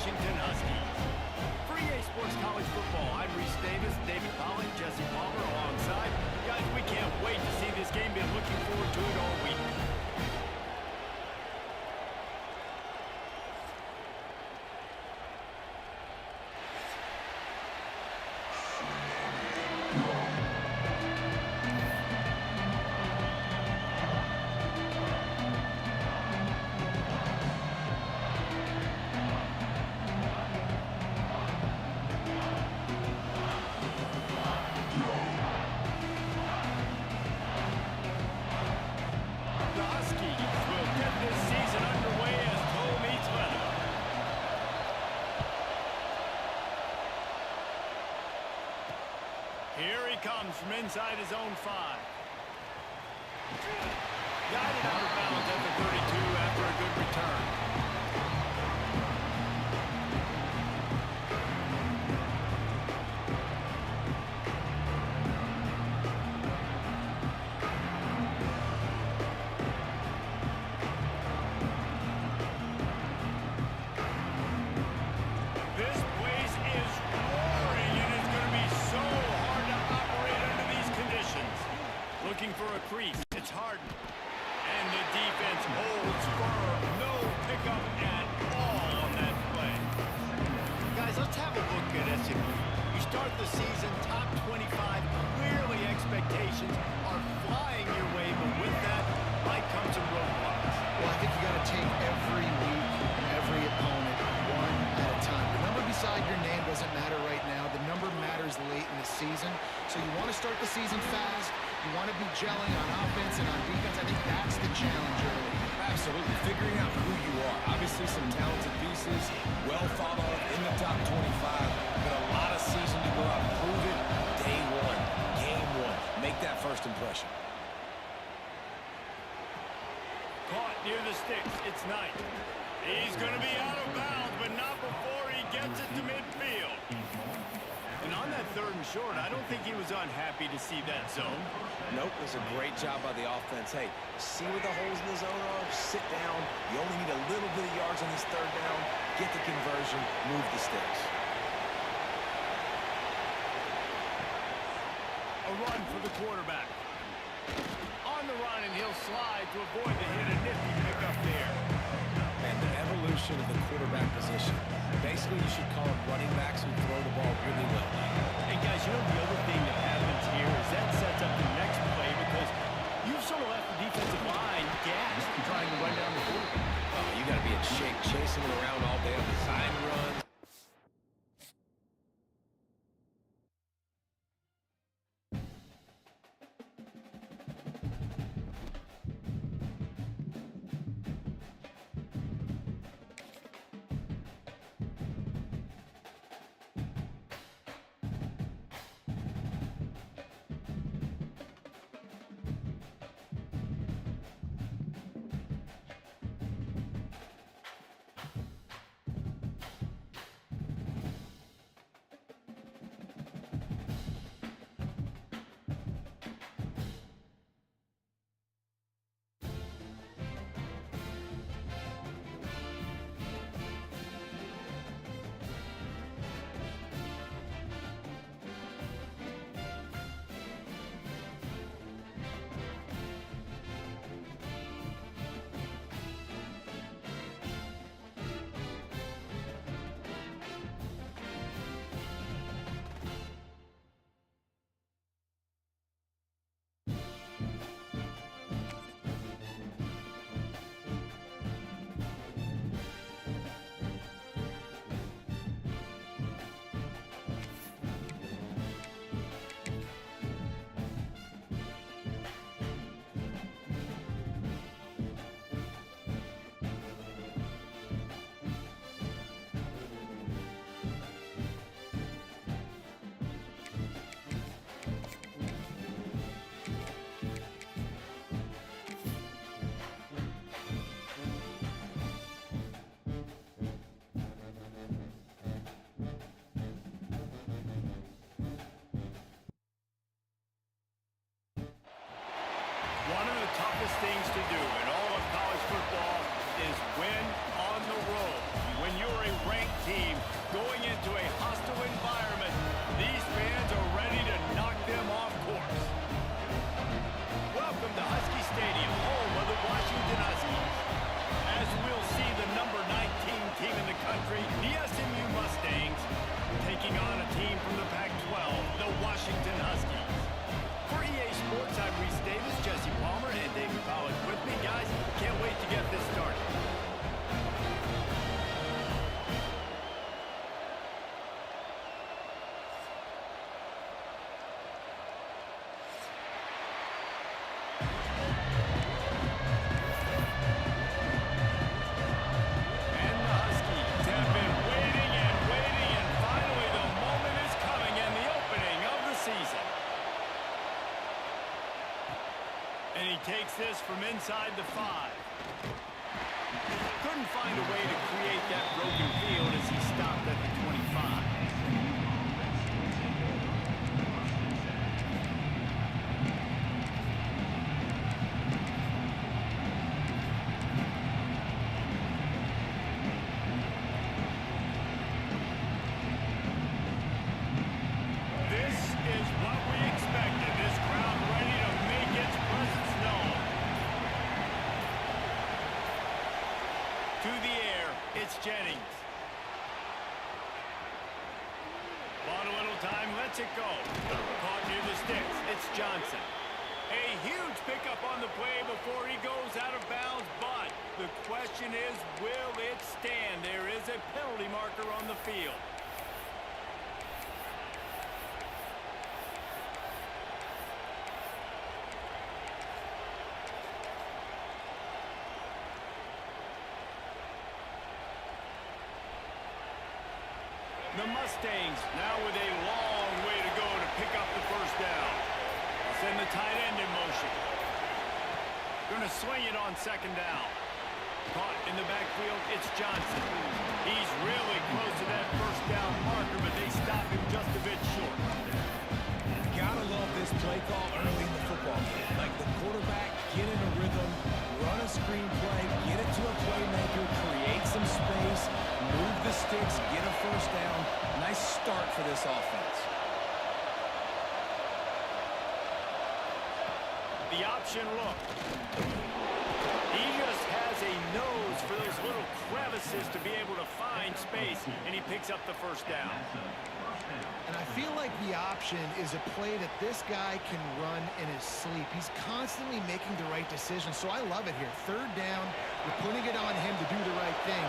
Washington Huskies. For EA Sports College Football, I'm Reese Davis, David Collins, Jesse Palmer alongside. Guys, we can't wait to see this game. Been looking forward to it all week. Here he comes from inside his own 5. Guided out of bounds at the 32 after a good return. This place is roaring, and it's going to be so hard to operate under these conditions. Looking for a crease. It's Harden. And the defense holds firm. No pickup at all on that play. Guys, let's have a look at SMU. You start the season top 25. Clearly expectations are flying your way, but with that might come some roadblocks. Well, I think you got to take every week, every opponent, one at a time. The number beside your name doesn't matter right now. The number matters late in the season. So you want to start the season fast. You want to be gelling on offense and on defense. I think that's the challenge early. Absolutely. Figuring out who you are. Obviously some talented pieces, well thought of in the top 25, but a lot of season to go out and prove it. Day one, game one. Make that first impression. Caught near the sticks. It's Knight. He's going to be out of bounds, but not before he gets it to midfield. And on that 3rd and short, I don't think he was unhappy to see that zone. Nope, it was a great job by the offense. Hey, see where the holes in the zone are? Sit down. You only need a little bit of yards on this 3rd down. Get the conversion. Move the sticks. A run for the quarterback. On the run, and he'll slide to avoid the hit. A nifty pickup there. And the evolution of the quarterback position. Basically, you should call them running backs who throw the ball really well. And guys, you know the other thing that happens here is that sets up the next play because you've sort of left the defensive line gassed trying to run down the field. You got to be in shape, chasing them around all day on design runs. takes this from inside the 5. Couldn't find a way to create that broken field as he stopped at the 25. This is what we expected. This crowd ready to make its presence known. To the air, it's Jennings. Bought a little time, lets it go. Caught near the sticks, it's Johnson. A huge pickup on the play before he goes out of bounds, but the question is, will it stand? There is a penalty marker on the field. The Mustangs now with a long way to go to pick up the first down. They'll send the tight end in motion. Going to swing it on second down. Caught in the backfield, it's Johnson. He's really close to that first down marker, but they stop him just a bit short. Gotta love this play call early in the football game. Like the quarterback, get in a rhythm, run a screen play, get it to a playmaker, create some space, move the sticks, get a first down. Nice start for this offense. The option look. He just has a nose for those little crevices to be able to find space, and he picks up the first down. And I feel like the option is a play that this guy can run in his sleep. He's constantly making the right decision, so I love it here. Third down, you're putting it on him to do the right thing.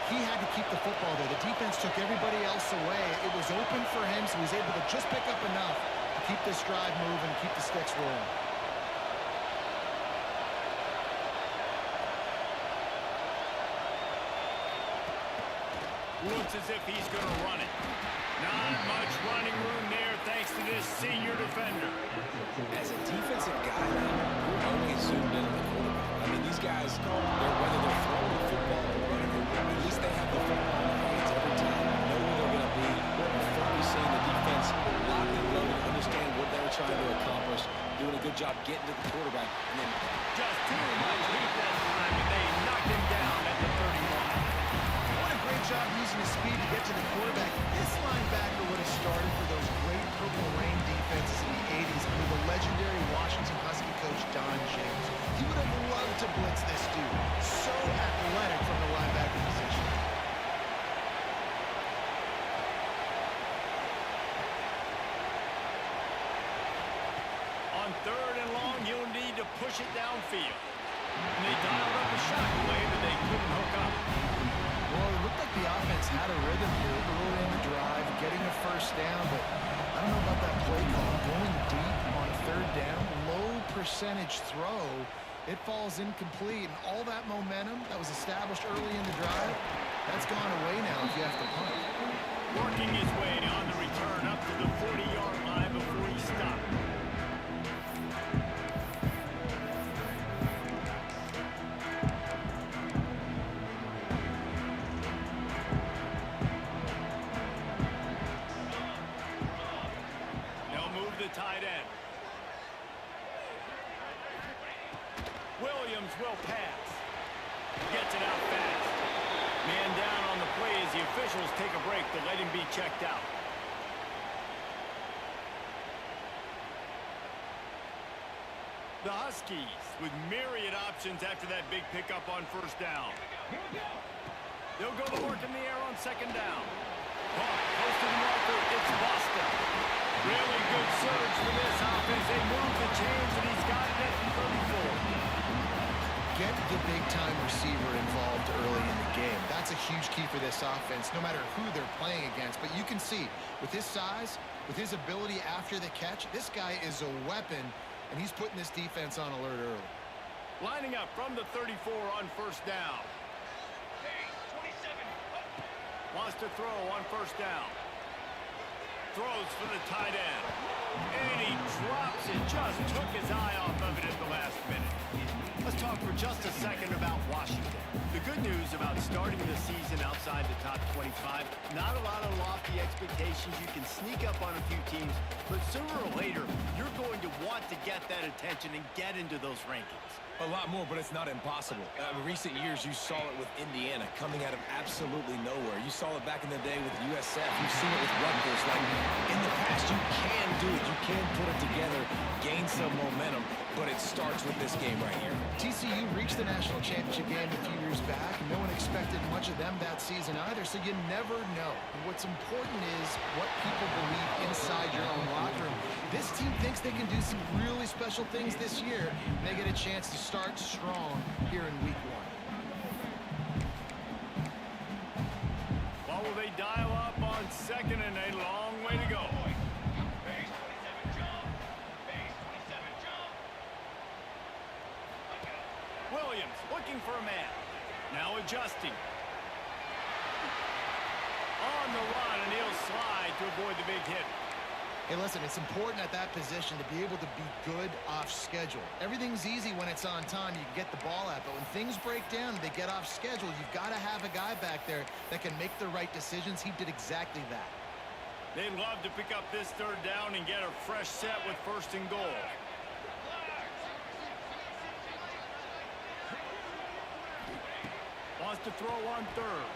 He had to keep the football there. The defense took everybody else away. It was open for him, so he's able to just pick up enough to keep this drive moving, keep the sticks rolling. Looks as if he's going to run it. Not much running room there thanks to this senior defender. As a defensive guy, you're always zoomed in on the quarterback. I mean, these guys, whether they're throwing the football or running it, at least they have the football in their hands every time. Know where they're going to be. You're focusing the defense, locked and loaded, understand what they're trying to accomplish, doing a good job getting to the quarterback. And then just too much heat that time, and they knocked him down at the 31. Great job using his speed to get to the quarterback. This linebacker would have started for those great Purple Rain defenses in the 80s under the legendary Washington Husky coach Don James. He would have loved to blitz this dude. So athletic from the linebacker position. On third and long, you'll need to push it downfield. And they dialed up a shot play, but they couldn't hook up. Well, it looked like the offense had a rhythm here early in the drive, getting a first down, but I don't know about that play call. Going deep on third down, low percentage throw, it falls incomplete, and all that momentum that was established early in the drive, that's gone away now if you have to punt. Working his way on the return up to the 40-yard line before he stopped. Tight end. Williams will pass. Gets it out fast. Man down on the play as the officials take a break to let him be checked out. The Huskies with myriad options after that big pickup on first down. They'll go to work in the air on second down. Close to the marker, it's Boston. Really good surge for this offense. They move the chains, and he's got it at the 34. Get the big-time receiver involved early in the game. That's a huge key for this offense, no matter who they're playing against. But you can see, with his size, with his ability after the catch, this guy is a weapon, and he's putting this defense on alert early. Lining up from the 34 on first down. Wants to throw on first down. throws for the tight end. And he drops it. Just took his eye off of it at the last minute. Let's talk for just a second about Washington. The good news about starting the season outside the top 25, not a lot of lofty expectations. You can sneak up on a few teams, but sooner or later, you're going to want to get that attention and get into those rankings. A lot more, but it's not impossible. In recent years, you saw it with Indiana coming out of absolutely nowhere. You saw it back in the day with USF. You've seen it with Rutgers. Like, in the past, you can do it. You can put it together, gain some momentum, but it starts with this game right here. TCU reached the national championship game a few years back, and no one expected much of them that season either, so you never know. What's important is what people believe inside your own locker room. This team thinks they can do some really special things this year, and they get a chance to start strong here in week 1. Well, will they dial up on second and a long way to go? Williams looking for a man. Now adjusting. On the run, and he'll slide to avoid the big hit. Hey, listen, it's important at that position to be able to be good off schedule. Everything's easy when it's on time. You can get the ball out, but when things break down and they get off schedule, you've got to have a guy back there that can make the right decisions. He did exactly that. They'd love to pick up this third down and get a fresh set with first and goal. Wants to throw on third.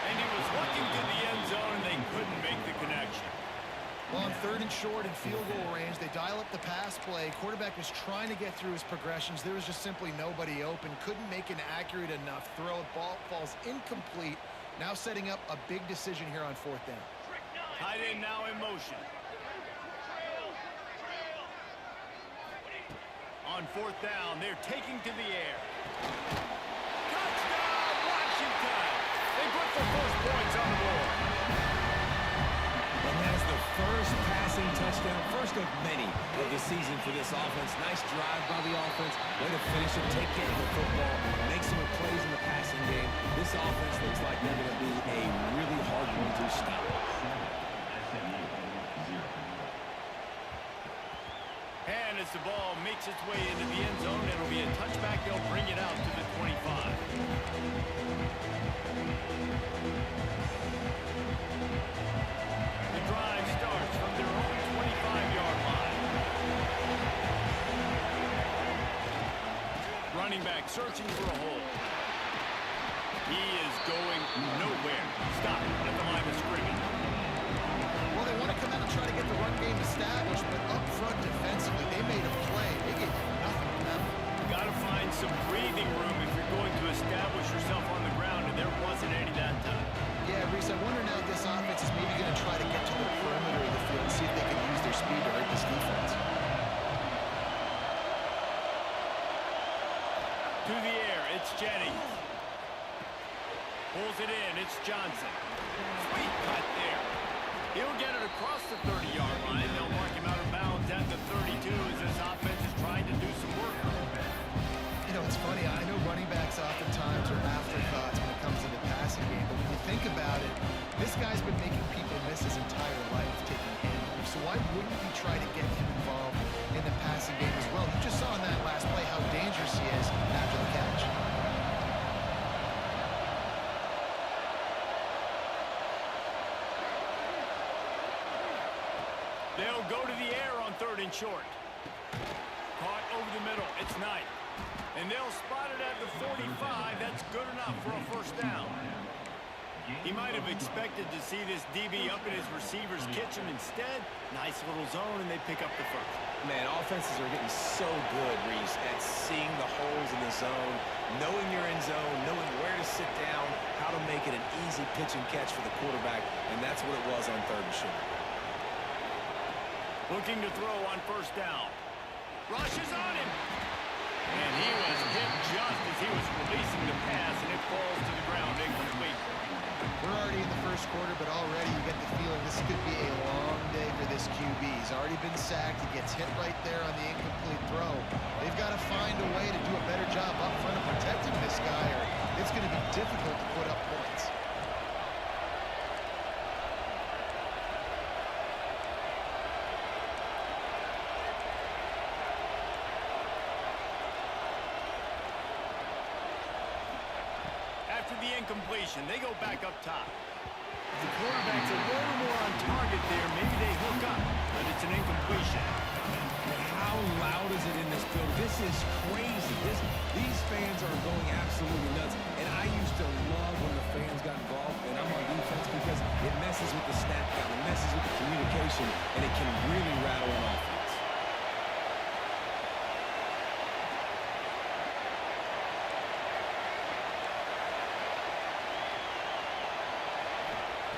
And he was looking to the end zone, and they couldn't make the connection. Well, on third and short and field goal range, they dial up the pass play. Quarterback was trying to get through his progressions. There was just simply nobody open. Couldn't make an accurate enough throw. Ball falls incomplete. Now setting up a big decision here on fourth down. Tight end now in motion. On fourth down, they're taking to the air. Touchdown, Washington! They put the first points on the board. And that's the first passing touchdown, first of many of the season for this offense. Nice drive by the offense. Way to finish it, take care of the football, make some plays in the passing game. This offense looks like they're going to be a really hard one to stop. And as the ball makes its way into the end zone, it'll be a touchback. They'll bring it out to the 25. The drive starts from their own 25-yard line. Running back searching for a hole. He is going nowhere. Stop at the line of scrimmage. Well, they want to come out and try to get the run game established, but up front defensively, they made a play. They get nothing from them. Got to find some breathing room if you're going to establish yourself on the ground, and there wasn't any that time. Yeah, Reese, I wonder now if this offense is maybe going to try to get to the perimeter of the field and see if they can use their speed to hurt this defense. To the air, it's Jennings. Pulls it in, it's Johnson. Sweet cut there. He'll get it across the 30-yard line. They'll mark him out of bounds at the 32 as this offense is trying to do some work. You know, it's funny. I know running backs oftentimes are afterthoughts when it comes to the passing game, but when you think about it, this guy's been making people miss his entire life taking handoffs. So why wouldn't he try to get him involved in the passing game as well? You just saw in that last play how dangerous he is after the catch. They'll go to the air on third and short. Caught over the middle. It's Knight. And they'll spot it at the 45. That's good enough for a first down. He might have expected to see this DB up in his receiver's kitchen. Instead, nice little zone, and they pick up the first. Man, offenses are getting so good, Reese, at seeing the holes in the zone, knowing you're in zone, knowing where to sit down, how to make it an easy pitch and catch for the quarterback, and that's what it was on third and short. Looking to throw on first down. Rushes on him. And he was hit just as he was releasing the pass, and it falls to the ground incomplete. We're already in the first quarter, but already you get the feeling this could be a long day for this QB. He's already been sacked. He gets hit right there on the incomplete throw. They've got to find a way to do a better job up front of protecting this guy, or it's going to be difficult to put up points. after the incompletion. They go back up top. The quarterback's a little more on target there. Maybe they hook up, but it's an incompletion. How loud is it in this building? This is crazy. These fans are going absolutely nuts. And I used to love when the fans got involved, and I'm on defense because it messes with the snap count, it messes with the communication, and it can really rattle an offense.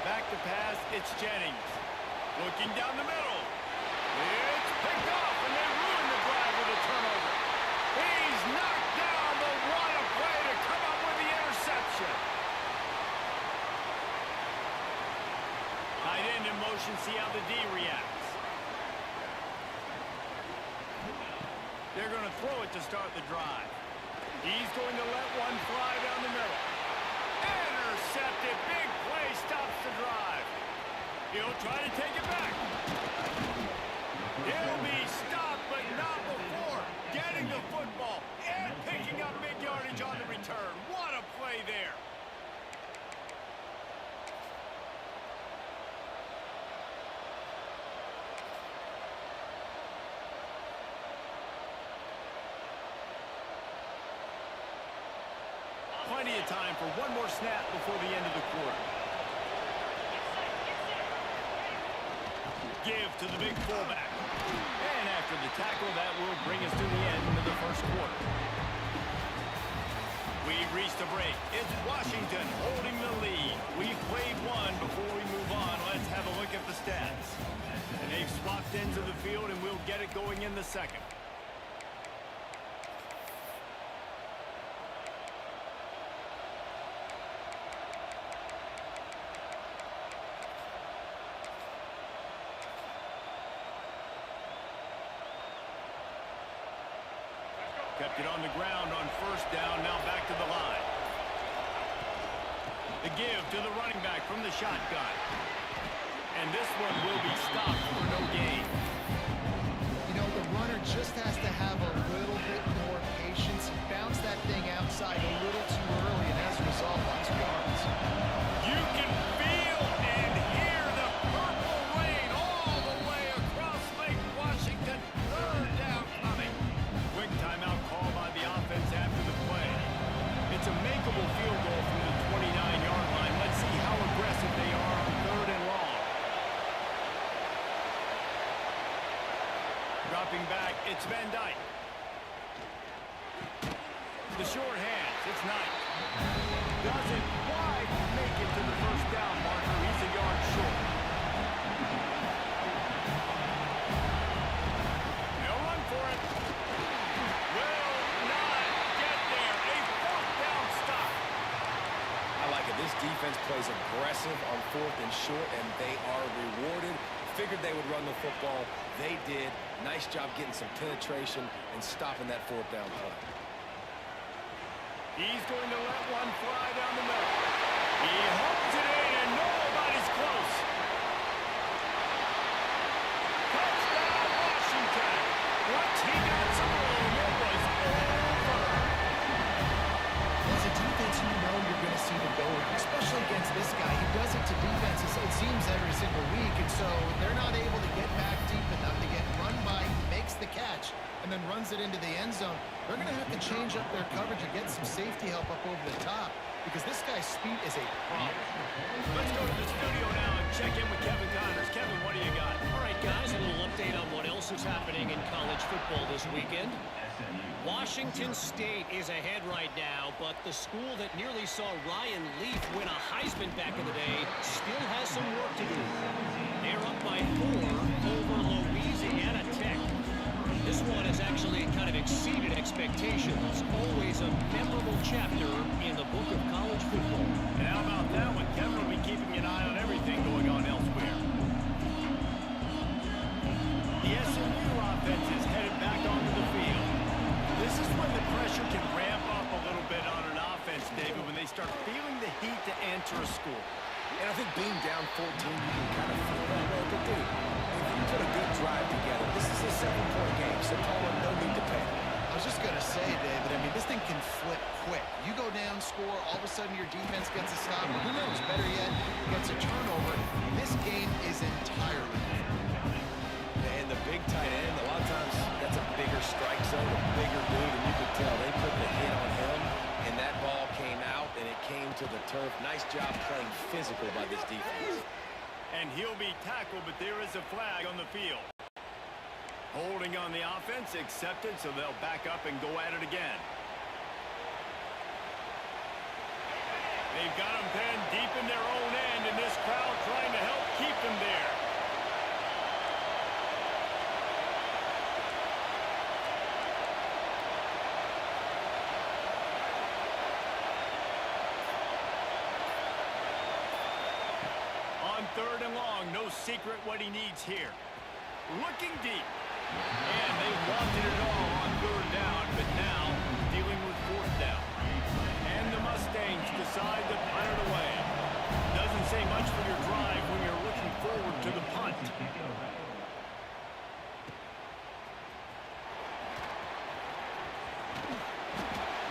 Back to pass, it's Jennings. Looking down the middle. It's picked off, and they ruin the drive with a turnover. He's knocked down, but what a play to come up with the interception. Tight end in motion, see how the D reacts. They're going to throw it to start the drive. He's going to let one fly down the middle. Intercepted, big play, stops the drive. He'll try to take it back. He'll be stopped, but not before getting the football and picking up big yardage on the return. What a play there. Plenty of time for one more snap before the end of the quarter. Give to the big fullback. And after the tackle, that will bring us to the end of the first quarter. We've reached a break. It's Washington holding the lead. We've played one. Before we move on, let's have a look at the stats. And they've swapped ends of the field, and we'll get it going in the second. Kept it on the ground on first down, now back to the line. The give to the running back from the shotgun. And this one will be stopped for no gain. You know, the runner just has to have a little bit more patience. He bounced that thing outside a little too early, and as a result, lost yards. You can feel and hear the purple rain all the way across Lake Washington. Third down coming. Quick timeout call by the offense after the play. It's a makeable field goal from the 29-yard line. Let's see how aggressive they are on third and long. Dropping back, it's Van Dyke. The short hands, it's Knight. Doesn't quite make it to the first down marker. He's a yard short. They'll run for it. Will not get there. A fourth down stop. I like it. This defense plays aggressive on fourth and short, and they are rewarded. Figured they would run the football. They did. Nice job getting some penetration and stopping that fourth down play. He's going to let one fly down the middle. He holds it in, and nobody's close. Touchdown, Washington. Once he got some room, it was over. As a defense, you know you're going to see the go, especially against this guy. He does it to defenses, it seems, every single week, and so they're not able to get back deep enough to get run by. He makes the catch and then runs it into the end zone. They're going to have to change up their coverage and get some safety help up over the top because this guy's speed is a problem. Let's go to the studio now and check in with Kevin Connors. Kevin, what do you got? All right, guys, a little update on what else is happening in college football this weekend. Washington State is ahead right now, but the school that nearly saw Ryan Leaf win a Heisman back in the day still has some work to do. They're up by 4 over Louisiana Tech. This one has actually kind of exceeded expectations. Always a memorable chapter in the book of college football. And how about that one? Kevin will be keeping an eye on everything going on elsewhere. The SMU offense is headed back onto the field. This is when the pressure can ramp up a little bit on an offense, David, when they start feeling the heat to enter a score. And I think being down 14, you can kind of feel that way. But dude, if you put a good drive together, this is a 7-point game, so Paul, no need to panic. I was just going to say, David, I mean, this thing can flip quick. You go down touchdown score. All of a sudden, your defense gets a stop. Or who knows? Better yet, gets a turnover. This game is entirely different. And the big tight end, a lot of times that's a bigger strike zone, a bigger dude, and you could tell they put the hit on him, and that ball came out, and it came to the turf. Nice job playing physical by this defense. And he'll be tackled, but there is a flag on the field. Holding on the offense, accepted, so they'll back up and go at it again. They've got them pinned deep in their own end, and this crowd trying to help keep them there. On 3rd and long, no secret what he needs here. Looking deep. And they wanted it all on 3rd down, but now dealing with 4th down. And the Mustangs decide to punt it away. Doesn't say much for your drive when you're looking forward to the punt.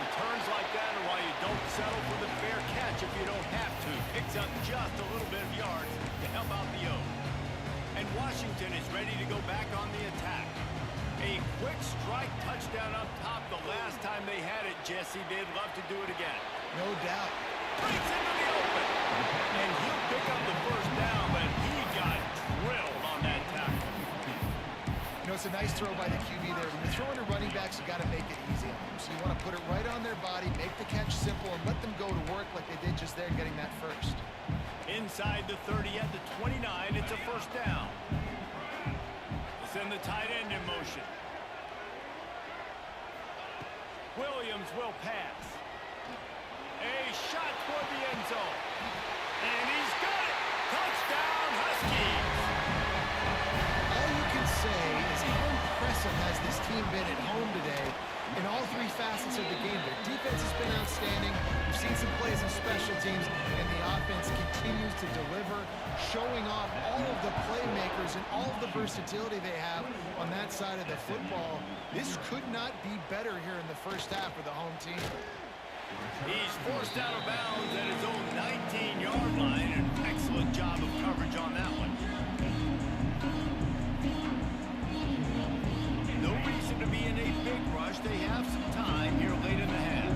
Returns like that are why you don't settle for the fair catch if you don't have to. Picks up just a little bit of yards to help out the O. And Washington is ready to go back on the attack. A quick strike touchdown up top the last time they had it, Jesse. They'd love to do it again. No doubt. Breaks into the open. And he'll pick up the 1st down, but he got drilled on that tackle. You know, it's a nice throw by the QB there. When you're throwing to running backs, you got to make it easy on them. So you want to put it right on their body, make the catch simple, and let them go to work like they did just there getting that 1st. Inside the 30 at the 29, it's a 1st down. We'll send the tight end in motion. Williams will pass. A shot toward the end zone. And he's got it. Touchdown, Huskies. All you can say is how impressive has this team been at home today in all 3 facets of the game. Their defense has been outstanding. We've seen some plays in special teams, and the offense continues to deliver, showing off all of the playmakers and all of the versatility they have on that side of the football. This could not be better here in the 1st half for the home team. He's forced out of bounds at his own 19-yard line. An excellent job of coverage on that one. No reason to be in a big rush. They have some time here late in the half.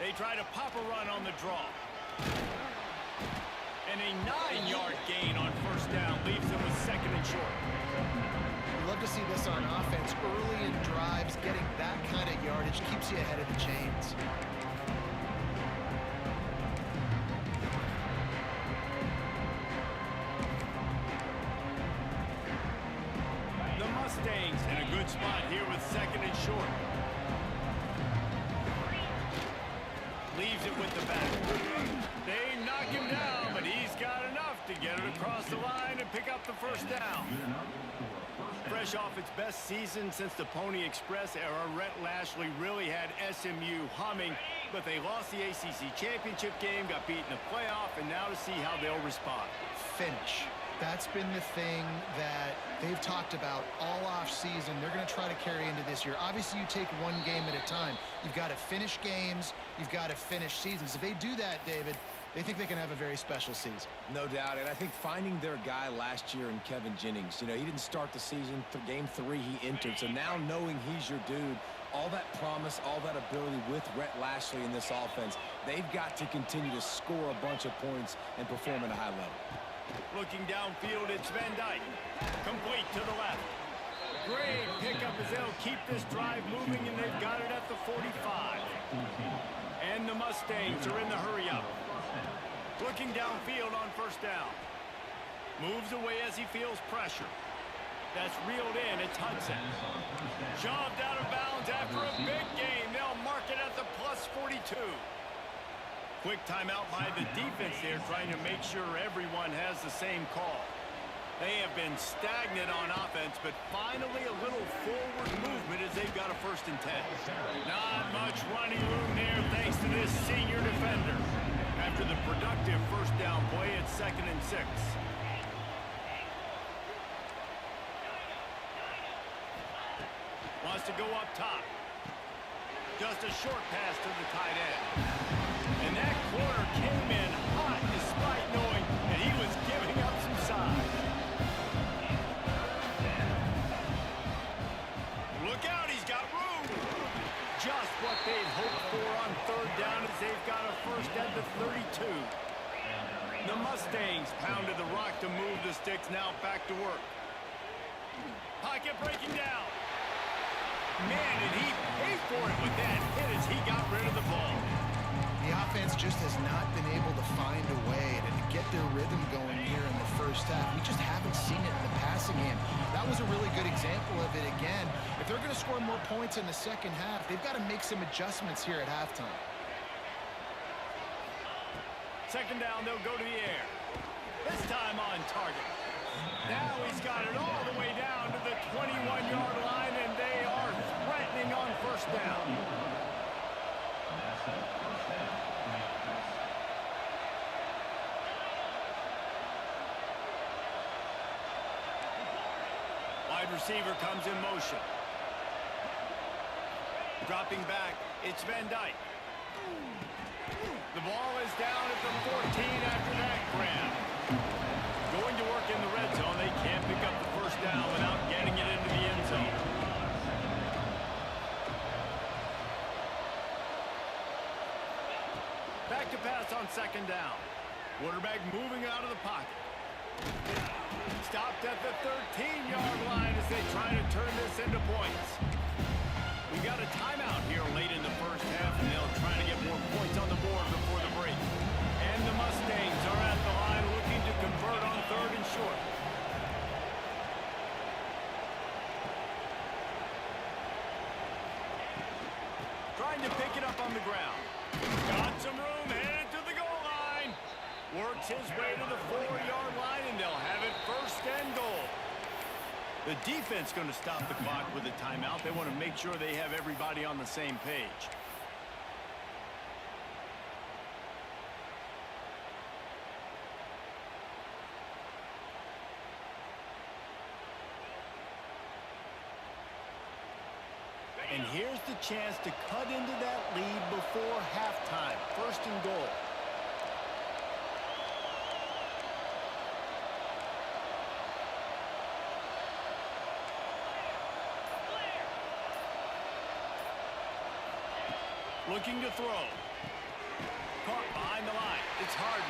They try to pop a run on the draw. And a 9-yard gain on 1st down leaves them with 2nd and short. You love to see this on offense. Early in drives, getting that kind of yardage keeps you ahead of the chains. The Mustangs in a good spot here with 2nd and short. Leaves it with the back. They knock him down, but he's got enough to get it across the line and pick up the 1st down. Fresh off its best season since the Pony Express era, Rhett Lashley really had SMU humming, but they lost the ACC championship game, got beat in the playoff, and now to see how they'll respond. Finish. That's been the thing that they've talked about all off season. They're going to try to carry into this year. Obviously, you take one game at a time. You've got to finish games. You've got to finish seasons. If they do that, David, they think they can have a very special season. No doubt, and I think finding their guy last year in Kevin Jennings, you know, he didn't start the season. Game 3, he entered. So now knowing he's your dude, all that promise, all that ability with Rhett Lashley in this offense, they've got to continue to score a bunch of points and perform at a high level. Looking downfield, it's Van Dyke. Complete to the left. Great pickup as they'll keep this drive moving, and they've got it at the 45. And the Mustangs are in the hurry-up. Looking downfield on 1st down. Moves away as he feels pressure. That's reeled in. It's Hudson. Shoved out of bounds after a big gain. They'll mark it at the +42. Quick timeout by the defense there, trying to make sure everyone has the same call. They have been stagnant on offense, but finally a little forward movement as they've got a 1st and 10. Not much running room there thanks to this senior defender. After the productive 1st down play, it's 2nd and 6. to go up top. Just a short pass to the tight end. And that corner came in hot despite knowing that he was giving up some size. Look out, he's got room. Just what they'd hoped for on third down as they've got a first at the 32. The Mustangs pounded the rock to move the sticks, now back to work. Pocket breaking down. Man, did he pay for it with that hit as he got rid of the ball. The offense just has not been able to find a way to get their rhythm going here in the first half. We just haven't seen it in the passing game. That was a really good example of it again. If they're going to score more points in the second half, they've got to make some adjustments here at halftime. Second down, they'll go to the air. This time on target. Now he's got it all the way down to the 21-yard line, and they are threatening on first down. Wide receiver comes in motion. Dropping back, it's Van Dyke. The ball is down at the 14 after that grab. Going to work in the red zone. They can't pick up the first down without getting it into the end zone. Back to pass on second down. Quarterback moving out of the pocket. Stopped at the 13-yard line as they try to turn this into points. We got a timeout here late in the first half, and they'll try to get more points on the board before the break. And the Mustangs are at the line looking to convert on third and short. Trying to pick it up on the ground. Got some room, headed to the goal line. Works his way to the 4-yard line, and they'll have it first and goal. The defense going to stop the clock with a timeout. They want to make sure they have everybody on the same page. And here's the chance to cut into that lead before halftime. First and goal. Looking to throw. Caught behind the line. It's Harden.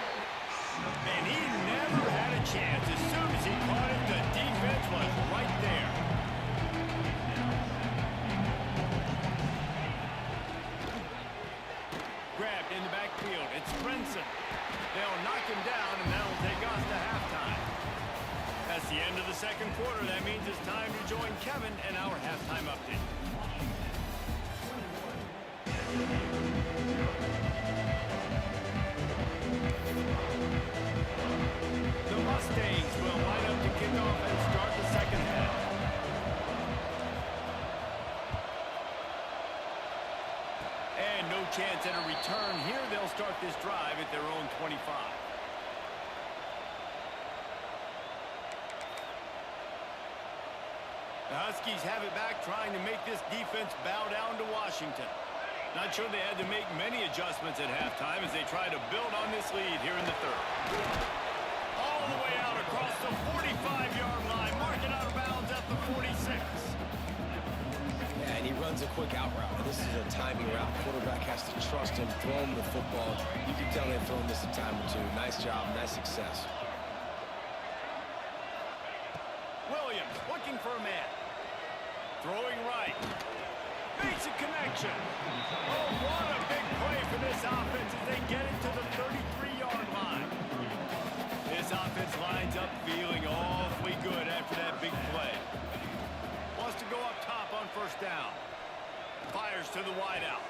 And he never had a chance. As soon as he caught it, the defense was right there. Grabbed in the backfield. It's Brinson. They'll knock him down, and that'll take us to halftime. That's the end of the second quarter. That means it's time to join Kevin and our halftime update. The Mustangs will line up to kick off and start the second half. And no chance at a return here. They'll start this drive at their own 25. The Huskies have it back, trying to make this defense bow down to Washington. Not sure they had to make many adjustments at halftime as they try to build on this lead here in the third. All the way out across the 45-yard line, marking out of bounds at the 46. Yeah, and he runs a quick out route. This is a timing route. Quarterback has to trust him, throw him the football. You can tell they've thrown this a time or two. Nice job, nice success. Williams looking for a man. Throwing right. Makes a connection. Oh, what a big play for this offense as they get it to the 33-yard line. This offense lines up feeling awfully good after that big play. Wants to go up top on first down. Fires to the wideout.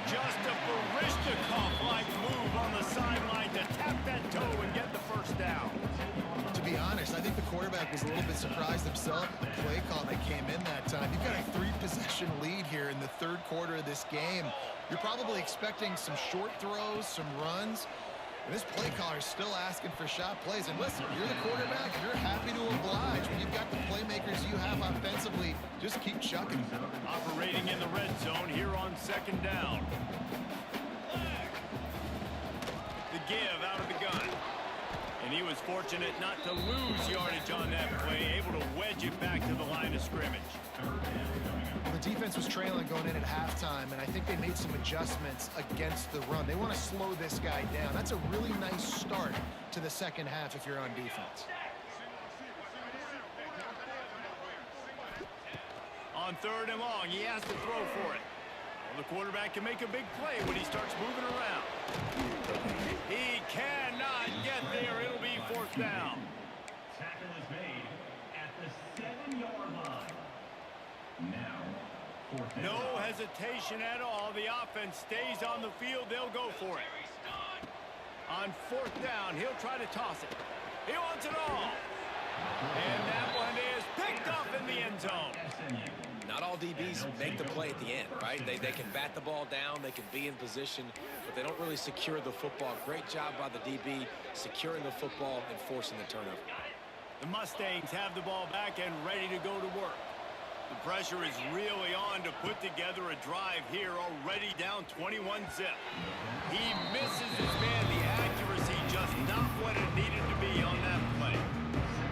Just a Barishnikov-like move on the sideline to tap that toe and get the first down. To be honest, I think the quarterback was a little bit surprised himself at the play call that came in that time. You've got a 3-possession lead here in the third quarter of this game. You're probably expecting some short throws, some runs. And this play caller is still asking for shot plays. And listen, you're the quarterback, you're happy to oblige. When you've got the playmakers you have offensively, Just keep chucking. Operating in the red zone here on second down. The give out of the gun. And he was fortunate not to lose yardage on that play, able to wedge it back to the line of scrimmage. The defense was trailing going in at halftime, and I think they made some adjustments against the run. They want to slow this guy down. That's a really nice start to the second half if you're on defense. On third and long, he has to throw for it. Well, the quarterback can make a big play when he starts moving around. He cannot get there. It'll be fourth down. Tackle is made at the 7-yard line. Now, fourth down. No hesitation at all. The offense stays on the field. They'll go for it. On fourth down, he'll try to toss it. He wants it all. And that one is picked up in the end zone. Not all DBs make the play at the end, right? They can bat the ball down, they can be in position, but they don't really secure the football. Great job by the DB securing the football and forcing the turnover. The Mustangs have the ball back and ready to go to work. The pressure is really on to put together a drive here, already down 21-zip. He misses his man. The accuracy just not what it needed to be on that play.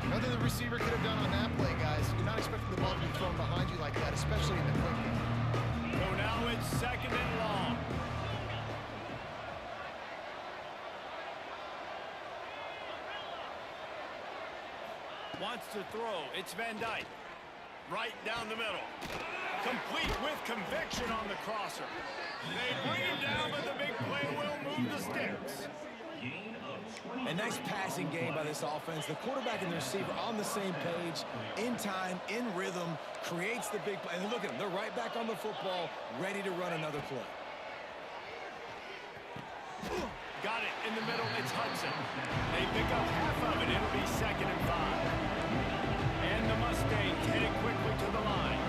Nothing the receiver could have done on that play, guys. You're not expecting the ball to be thrown behind you like that, especially in the quick game. So now it's second and long. Wants to throw. It's Van Dyke. Right down the middle. Complete with conviction on the crosser. They bring him down, but the big play will move the sticks. A nice passing game by this offense. The quarterback and the receiver on the same page, in time, in rhythm, creates the big play. And look at them. They're right back on the football, ready to run another play. Got it in the middle. It's Hudson. They pick up half of it. It'll be second and 5. And the Mustangs headed quickly to the line.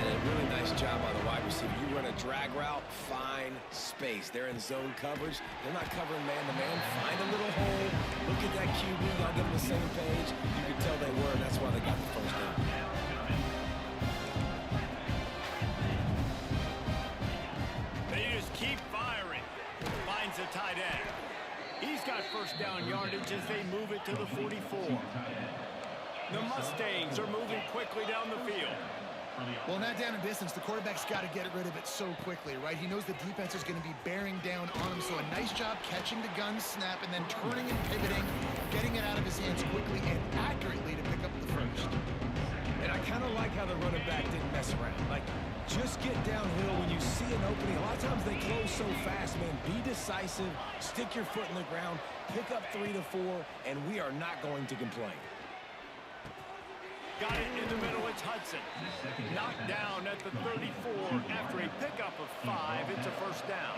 And a really nice job by the wide receiver. You run a drag route, find space. They're in zone coverage. They're not covering man-to-man. Find a little hole. Look at that QB. Y'all get on the same page. You can tell they were, and that's why they got the first down. They just keep firing. Finds a tight end. He's got first down yardage as they move it to the 44. The Mustangs are moving quickly down the field. Well, in that down and distance, the quarterback's got to get rid of it so quickly, right? He knows the defense is going to be bearing down on him, so a nice job catching the gun snap and then turning and pivoting, getting it out of his hands quickly and accurately to pick up the first. And I kind of like how the running back didn't mess around. Like, just get downhill when you see an opening. A lot of times they close so fast, man. Be decisive, stick your foot in the ground, pick up 3 to 4, and we are not going to complain. Got it in the middle. It's Hudson. Knocked down at the 34 after a pickup of 5. It's a first down.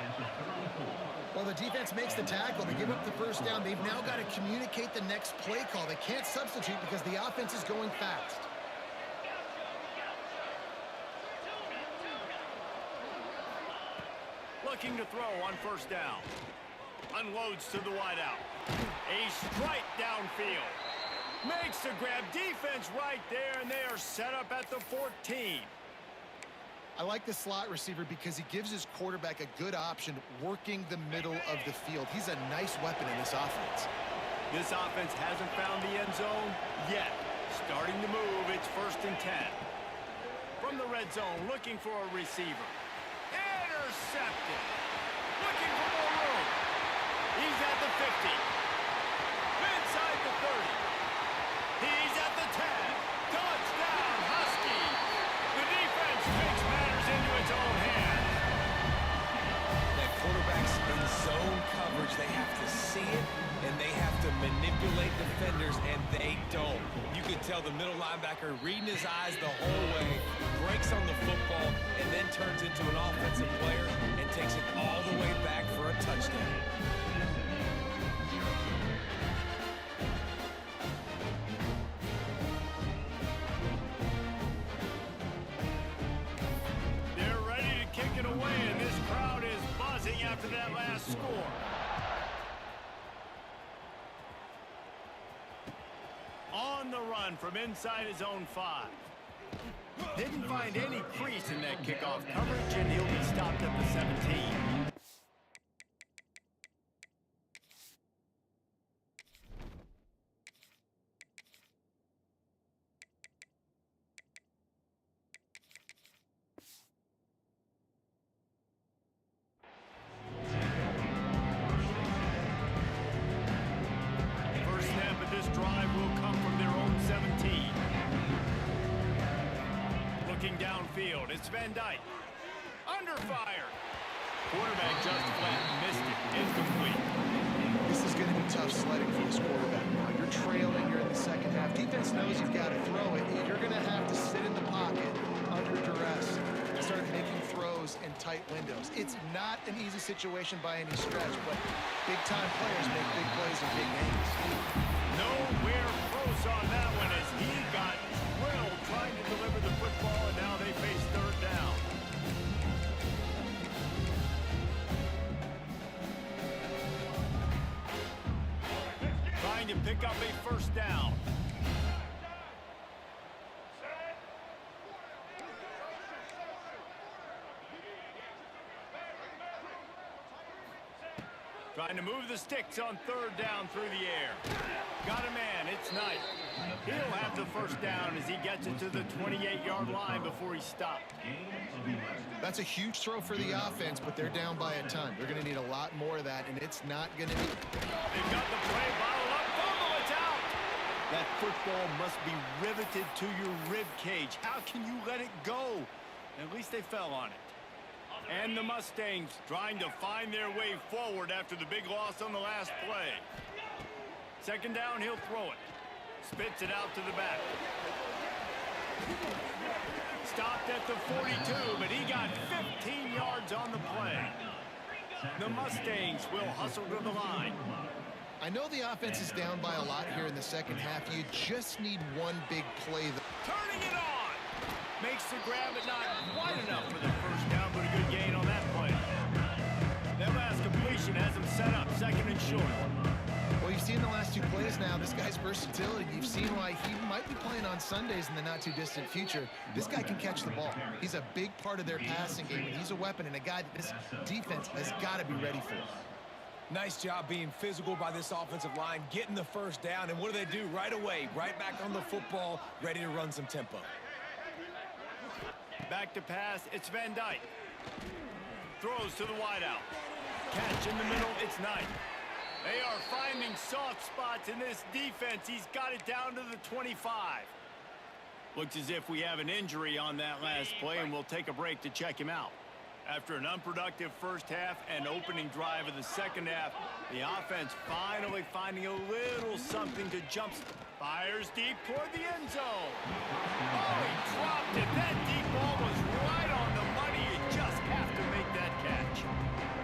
Well, the defense makes the tackle. They give up the first down. They've now got to communicate the next play call. They can't substitute because the offense is going fast. Looking to throw on first down. Unloads to the wideout. A strike downfield. Makes the grab. Defense right there, and they are set up at the 14. I like the slot receiver because he gives his quarterback a good option working the middle of the field. He's a nice weapon in this offense. This offense hasn't found the end zone yet. Starting to move. It's first and 10. From the red zone, looking for a receiver. Intercepted. Looking for more room. He's at the 50. Inside the 30. He's at the 10. Touchdown, Huskies. The defense takes matters into its own hands. That quarterback's in zone coverage. They have to see it, and they have to manipulate defenders, and they don't. You can tell the middle linebacker reading his eyes the whole way, breaks on the football, and then turns into an offensive player and takes it all the way back for a touchdown. After that last score. On the run from inside his own 5. Didn't find any crease in that kickoff coverage, and he'll be stopped at the 17. First snap of this drive will come from their own 17. Looking downfield, it's Van Dyke. Under fire. Quarterback just flat missed it. Incomplete. This is going to be tough sledding for this quarterback now. You're trailing, you're in the second half. Defense knows you've got to throw it. You're going to have to sit in the pocket under duress and start making throws in tight windows. It's not an easy situation by any stretch, but big-time players make big plays in big games. Nowhere close on that one as he got drilled trying to deliver the football, and now they face third down. Trying to pick up a first down. Trying to move the sticks on third down through the air. Got a man, it's Knight. He'll have the first down as he gets it to the 28-yard line before he's stopped. That's a huge throw for the offense, but they're down by a ton. They're going to need a lot more of that, and it's not going to be. They've got the play, bottle up, fumble, it's out. That football must be riveted to your rib cage. How can you let it go? At least they fell on it. And the Mustangs trying to find their way forward after the big loss on the last play. Second down, he'll throw it. Spits it out to the back. Stopped at the 42, but he got 15 yards on the play. The Mustangs will hustle to the line. I know the offense is down by a lot here in the second half. You just need one big play. Turning it on. Makes the grab, but not quite enough for the first down, but a good gain on that play. That last completion has him set up, second and short. Well, you've seen the last two plays now. This guy's versatility. You've seen why he might be playing on Sundays in the not-too-distant future. This guy can catch the ball. He's a big part of their passing game, and he's a weapon and a guy that this defense has got to be ready for. Nice job being physical by this offensive line, getting the first down, and what do? Right away, right back on the football, ready to run some tempo. Back to pass, it's Van Dyke. Throws to the wideout. Catch in the middle, it's Knight. They are finding soft spots in this defense. He's got it down to the 25. Looks as if we have an injury on that last play, and we'll take a break to check him out. After an unproductive first half and opening drive of the second half, the offense finally finding a little something to jump. Fires deep toward the end zone. Oh, he dropped it. That deep ball was right on the money. You just have to make that catch.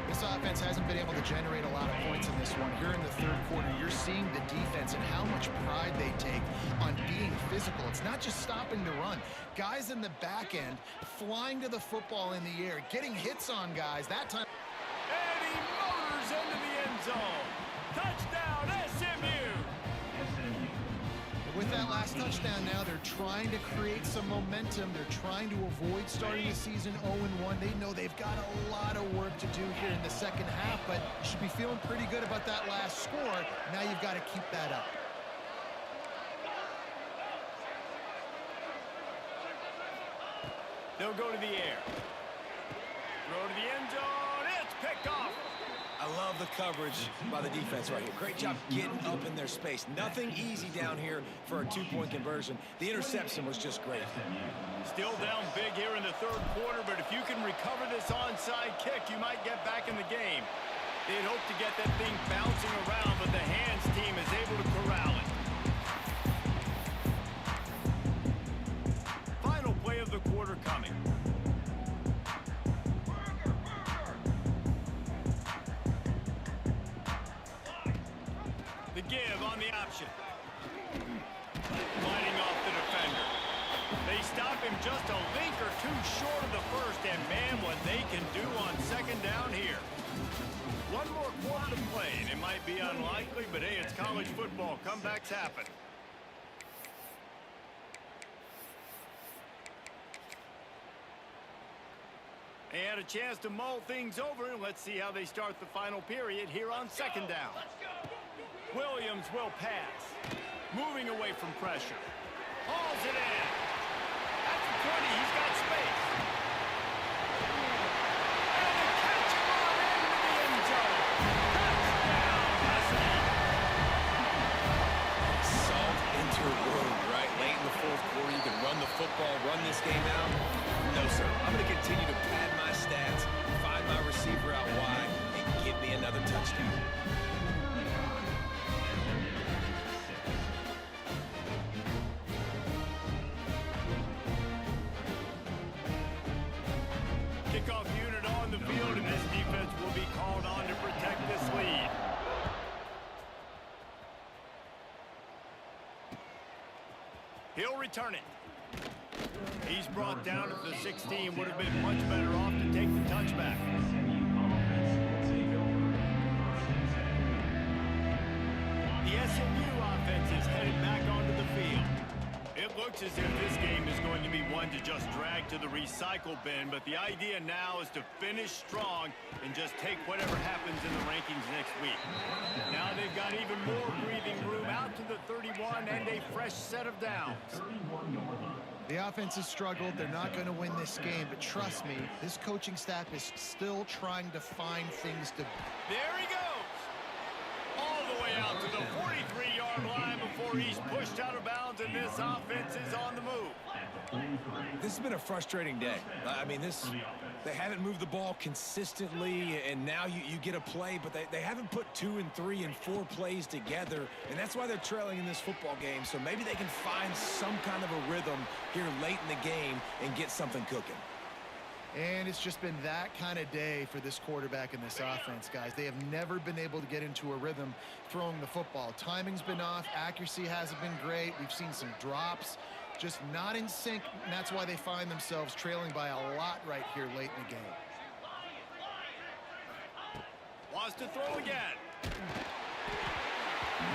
This offense hasn't been able to generate a lot of points in this one. Here in the third quarter, you're seeing the defense and how much pride they take on being physical. It's not just stopping to run. Guys in the back end flying to the football in the air, getting hits on guys. That time. And he motors into the end zone. Touchdown, SMU. With that last touchdown now, they're trying to create some momentum. They're trying to avoid starting the season 0-1. They know they've got a lot of work to do here in the second half, but you should be feeling pretty good about that last score. Now you've got to keep that up. They'll go to the air. Throw to the end zone. It's picked off. I love the coverage by the defense right here. Great job getting up in their space. Nothing easy down here for a two-point conversion. The interception was just great. Still down big here in the third quarter, but if you can recover this onside kick, you might get back in the game. They'd hope to get that thing bouncing around, but the hands team is able to corral it. Final play of the quarter coming. The give on the option. Lining off the defender. They stop him just a link or two short of the first, and man, what they can do on second down here. One more quarter to play, and it might be unlikely, but hey, it's college football. Comebacks happen. And a chance to mull things over. Let's see how they start the final period here on second down. Williams will pass. Moving away from pressure. Hauls it in. At the 20, he's got space. And a catch him on into the end zone. Touchdown, Dynasty. Salt into your wound, right? Late in the fourth quarter, you can run the football, run this game out. No, sir. I'm going to continue to pad my stats, find my receiver out wide, and give me another touchdown. Kickoff unit on the field, and this defense will be called on to protect this lead. He'll return it. He's brought down at the 16. Would have been much better off to take the touchback. The SMU offense is headed back onto the field. It looks as if this game is going to be one to just drag to the recycle bin, but the idea now is to finish strong and just take whatever happens in the rankings next week. Now they've got even more breathing room out to the 31 and a fresh set of downs. The offense has struggled. They're not going to win this game, but trust me, this coaching staff is still trying to find things to... There he goes. All the way out to the 43-yard line before he's pushed out of bounds, and this offense is on the move. This has been a frustrating day. I mean, they haven't moved the ball consistently, and now you get a play, but they haven't put 2 and 3 and 4 plays together, and that's why they're trailing in this football game. So maybe they can find some kind of a rhythm here late in the game and get something cooking. And it's just been that kind of day for this quarterback and this offense, guys. They have never been able to get into a rhythm throwing the football. Timing's been off. Accuracy hasn't been great. We've seen some drops. Just not in sync, and that's why they find themselves trailing by a lot right here late in the game. Wants to throw again.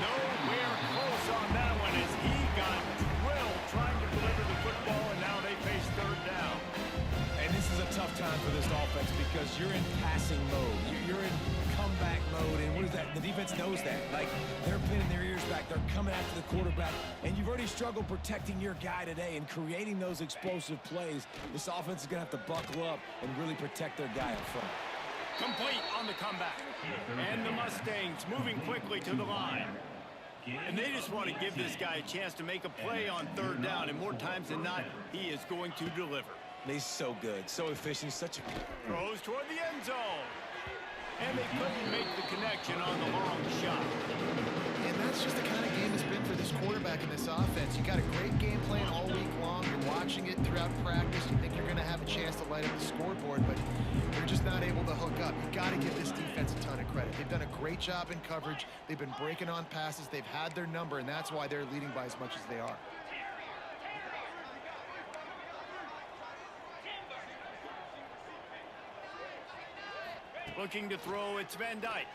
Nowhere close on that one as he got drilled trying to deliver the football, and now they face third down. And this is a tough time for this offense because you're in passing mode. You're in comeback mode, and what is that? The defense knows that. Like, they're pinning their ears back. They're coming after the quarterback, and you've already struggled protecting your guy today and creating those explosive plays. This offense is going to have to buckle up and really protect their guy up front. Complete on the comeback. And the Mustangs moving quickly to the line. And they just want to give this guy a chance to make a play on third down, and more times than not, he is going to deliver. He's so good, so efficient, such a... Throws toward the end zone. And they couldn't make the connection on the long shot. And that's just the kind of game it's been for this quarterback and this offense. You got a great game plan all week long. You're watching it throughout practice. You think you're going to have a chance to light up the scoreboard, but you're just not able to hook up. You got to give this defense a ton of credit. They've done a great job in coverage. They've been breaking on passes. They've had their number, and that's why they're leading by as much as they are. Looking to throw, it's Van Dyke.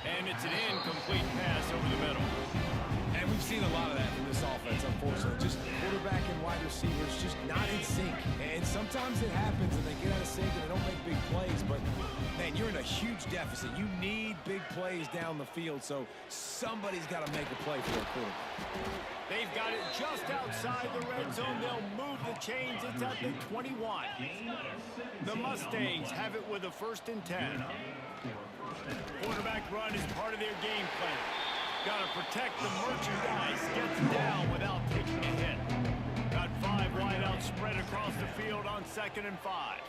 And it's an incomplete pass over the middle. And we've seen a lot of that from this offense, unfortunately. Just quarterback and wide receivers just not in sync. And sometimes it happens and they get out of sync and they don't make big plays. But, man, you're in a huge deficit. You need big plays down the field, so somebody's got to make a play for a quarterback. They've got it just outside the red zone. They'll move the chains. It's at the 21. The Mustangs have it with a 1st and 10. Quarterback run is part of their game plan. Got to protect the merchandise. Gets down without taking a hit. Got 5 wideouts spread across the field on 2nd and 5.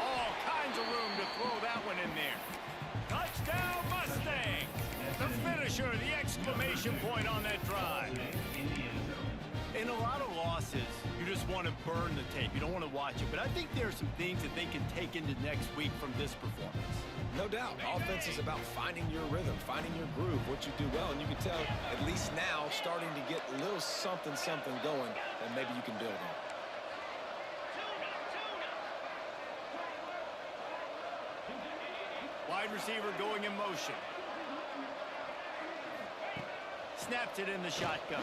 All kinds of room to throw that one in there. Touchdown Mustang! The finisher, the exclamation point on that drive. In a lot of losses, you just want to burn the tape. You don't want to watch it. But I think there are some things that they can take into next week from this performance. No doubt. Offense is about finding your rhythm, finding your groove, what you do well. And you can tell, at least now, starting to get a little something going that maybe you can build on. Wide receiver going in motion. Snaps it in the shotgun.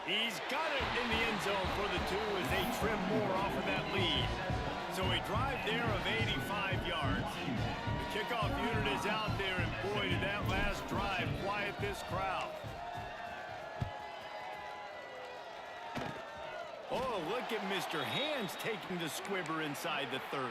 He's got it in the end zone for the 2 as they trim more off of that lead. So a drive there of 85 yards. The kickoff unit is out there, and boy, did that last drive quiet this crowd. Oh, look at Mr. Hands taking the squibber inside the 30.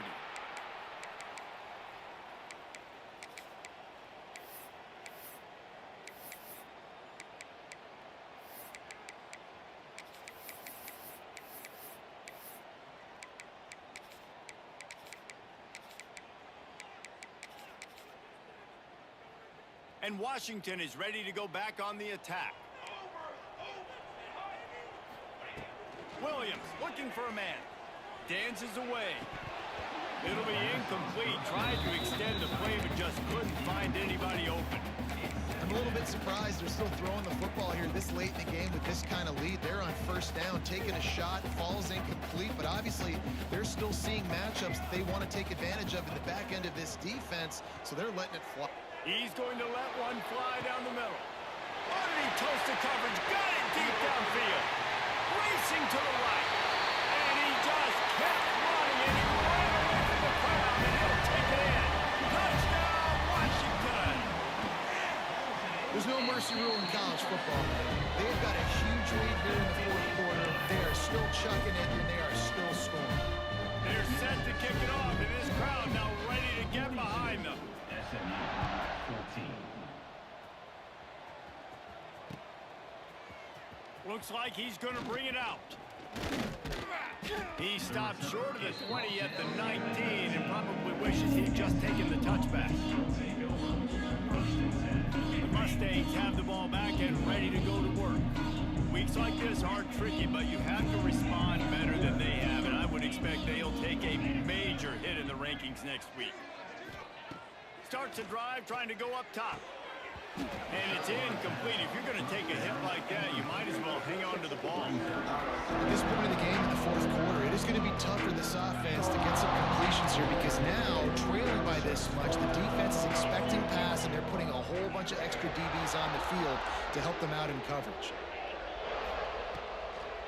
And Washington is ready to go back on the attack. Williams looking for a man. Dances away. It'll be incomplete. Tried to extend the play, but just couldn't find anybody open. I'm a little bit surprised they're still throwing the football here this late in the game with this kind of lead. They're on first down, taking a shot, falls incomplete, but obviously they're still seeing matchups that they want to take advantage of in the back end of this defense, so they're letting it fly. He's going to let one fly down the middle. Oh, did he toast the coverage? Got it deep downfield. Racing to the right. And he just kept running, and he ran away from the crowd, and he'll take it in. Touchdown, Washington. There's no mercy rule in college football. They've got a huge lead here in the fourth quarter. They are still chucking it, and they are still scoring. They're set to kick it off, and this crowd now ready to get behind them. SMU 14. Looks like he's going to bring it out. He stopped short of the 20 at the 19 and probably wishes he'd just taken the touchback. The Mustangs have the ball back and ready to go to work. Weeks like this are tricky, but you have to respond better than they have, and I would expect they'll take a major hit in the rankings next week. Starts a drive trying to go up top. And it's incomplete. If you're going to take a hit like that, you might as well hang on to the ball. At this point in the game, in the fourth quarter, it is going to be tough for this offense to get some completions here because now, trailing by this much, the defense is expecting pass, and they're putting a whole bunch of extra DBs on the field to help them out in coverage.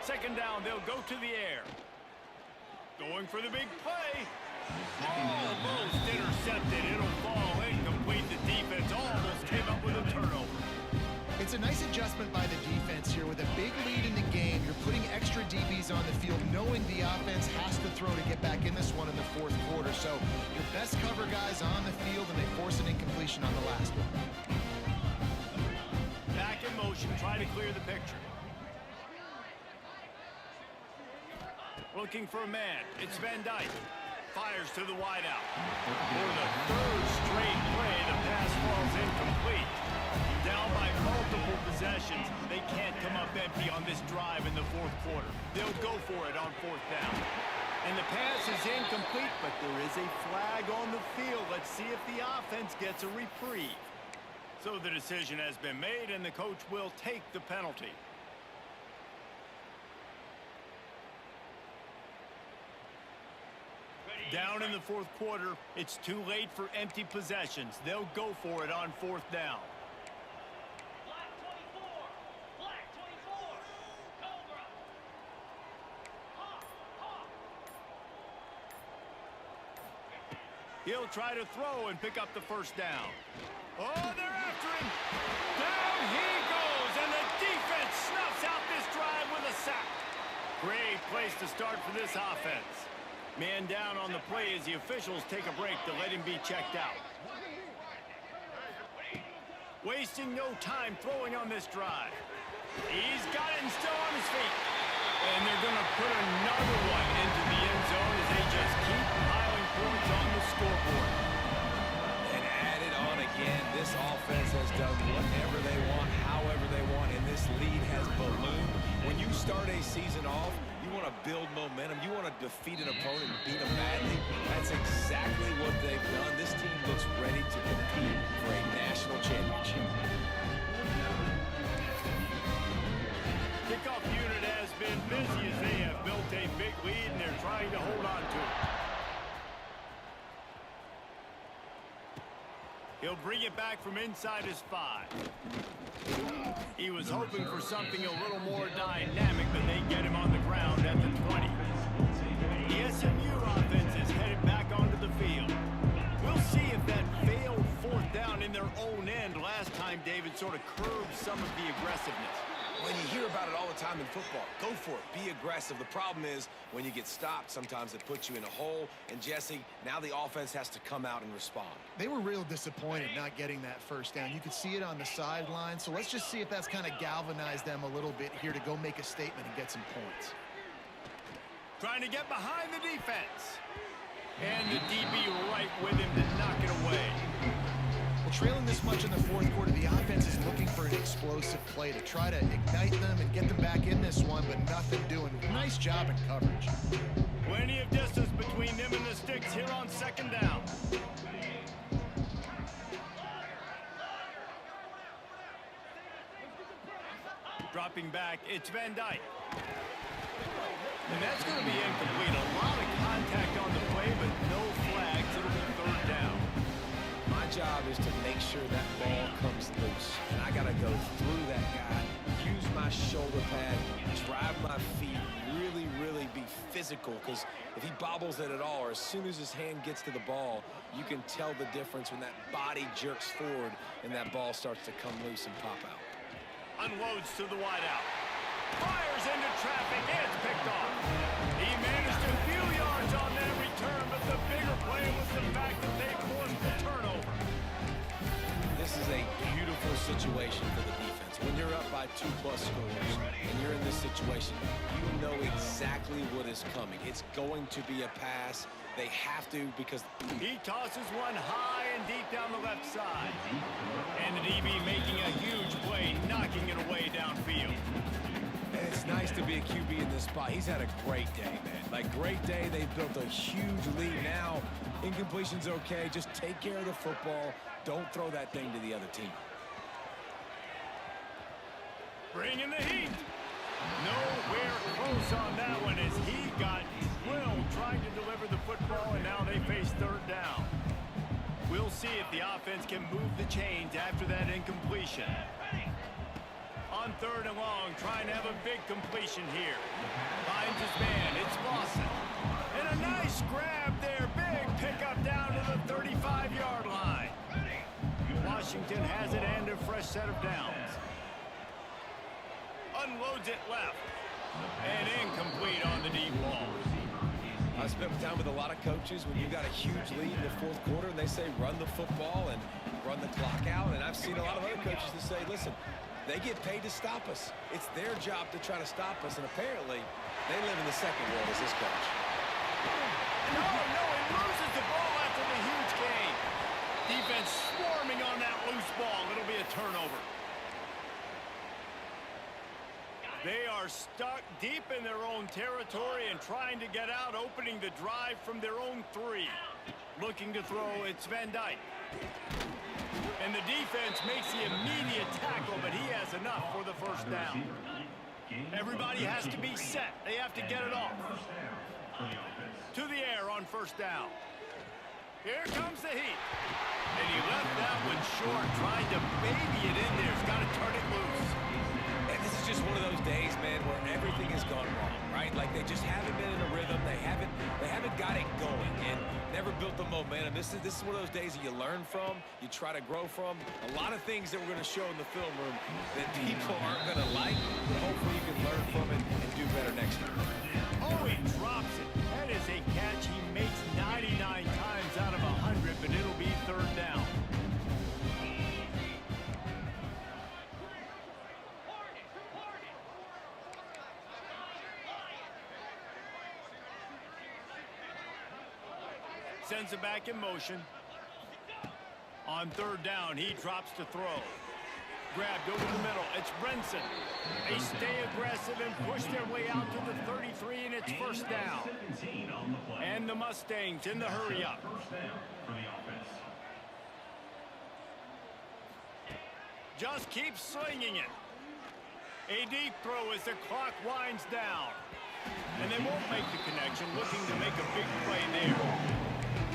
Second down, they'll go to the air. Going for the big play. Almost intercepted. It'll fall incomplete. The defense almost came up with a turnover. It's a nice adjustment by the defense here. With a big lead in the game, you're putting extra DBs on the field, knowing the offense has to throw to get back in this one in the fourth quarter. So your best cover guys on the field, and they force an incompletion on the last one. Back in motion, try to clear the picture. Looking for a man. It's Van Dyke. Fires to the wideout. For the third straight play, the pass falls incomplete. Down by multiple possessions, they can't come up empty on this drive in the fourth quarter. They'll go for it on fourth down. And the pass is incomplete, but there is a flag on the field. Let's see if the offense gets a reprieve. So the decision has been made, and the coach will take the penalty. Down in the fourth quarter, it's too late for empty possessions. They'll go for it on fourth down. Black 24. Black 24. Cobra. Hawk. Hawk. He'll try to throw and pick up the first down. Oh, they're after him. Down he goes, and the defense snuffs out this drive with a sack. Great place to start for this offense. Man down on the play as the officials take a break to let him be checked out. Wasting no time throwing on this drive. He's got it and still on his feet. And they're going to put another one into the end zone as they just keep piling points on the scoreboard. And add it on again. This offense has done whatever they want, however they want, and this lead has ballooned. When you start a season off, you want to build momentum. You want to defeat an opponent and beat them badly. That's exactly what they've done. This team looks ready to compete for a national championship. Kickoff unit has been busy as they have built a big lead, and they're trying to hold on to it. He'll bring it back from inside his 5. He was hoping for something a little more dynamic, but they get him on the ground at the 20. The SMU offense is headed back onto the field. We'll see if that failed fourth down in their own end last time David sort of curbed some of the aggressiveness. When you hear about it all the time in football, go for it. Be aggressive. The problem is when you get stopped, sometimes it puts you in a hole. And, Jesse, now the offense has to come out and respond. They were real disappointed not getting that first down. You could see it on the sideline. So let's just see if that's kind of galvanized them a little bit here to go make a statement and get some points. Trying to get behind the defense. And the DB right with him to knock it away. Well, trailing this much in the fourth quarter, the offense is looking for an explosive play to try to ignite them and get them back in this one, but nothing doing. Nice job in coverage. Plenty of distance between them and the sticks here on second down. Dropping back, it's Van Dyke. And that's going to be incomplete. A lot of contact on the play, but no flags. It'll be third down. My job is to make sure that ball comes loose. And I got to go through that guy, use my shoulder pad, drive my feet, really be physical. Because if he bobbles it at all, or as soon as his hand gets to the ball, you can tell the difference when that body jerks forward and that ball starts to come loose and pop out. Unloads to the wideout. Fires into traffic. It's picked off. He managed a few yards on that return, but the bigger play was the fact that they forced the turnover. This is a beautiful situation for the defense. When you're up by 2+ scores and you're in this situation, you know exactly what is coming. It's going to be a pass. They have to, because he tosses one high and deep down the left side. And the DB making a huge play, knocking it away downfield. And it's nice to be a QB in this spot. He's had a great day, man. Like, great day. They've built a huge lead. Now, incompletion's okay. Just take care of the football. Don't throw that thing to the other team. Bringing the heat. Nowhere close on that one as he got drilled trying to deliver the football, and now they face third down. We'll see if the offense can move the chains after that incompletion. On third and long, trying to have a big completion here. Finds his man, it's Lawson. And a nice grab there, big pickup down to the 35-yard line. Washington has it and a fresh set of downs. Unloads it left. And incomplete on the deep ball. I spent time with a lot of coaches when you got a huge lead in the fourth quarter and they say run the football and run the clock out. And I've seen a lot of other coaches that say, listen, they get paid to stop us. It's their job to try to stop us. And apparently, they live in the second world as this coach. No, he loses the ball after the huge gain. Defense swarming on that loose ball. It'll be a turnover. They are stuck deep in their own territory and trying to get out, opening the drive from their own 3. Looking to throw, it's Van Dyke. And the defense makes the immediate tackle, but he has enough for the first down. Everybody has to be set. They have to get it off. To the air on first down. Here comes the heat. And he left that one short, trying to baby it in there. He's got to turn it loose. And this is just one of those days, man, where everything has gone wrong, right? Like they just haven't been in a rhythm. They haven't got it going and never built the momentum. This is one of those days that you learn from, you try to grow from. A lot of things that we're going to show in the film room that people aren't going to like, but hopefully you can learn from it and do better next year. Oh, he drops it. That is a catch he makes 99 times out of 100, but it'll be third down. Sends it back in motion. On third down, he drops to throw. Grabbed over the middle. It's Brinson. They stay aggressive and push their way out to the 33, and it's first down. And the Mustangs in the hurry up. Just keep slinging it. A deep throw as the clock winds down. And they won't make the connection, looking to make a big play there.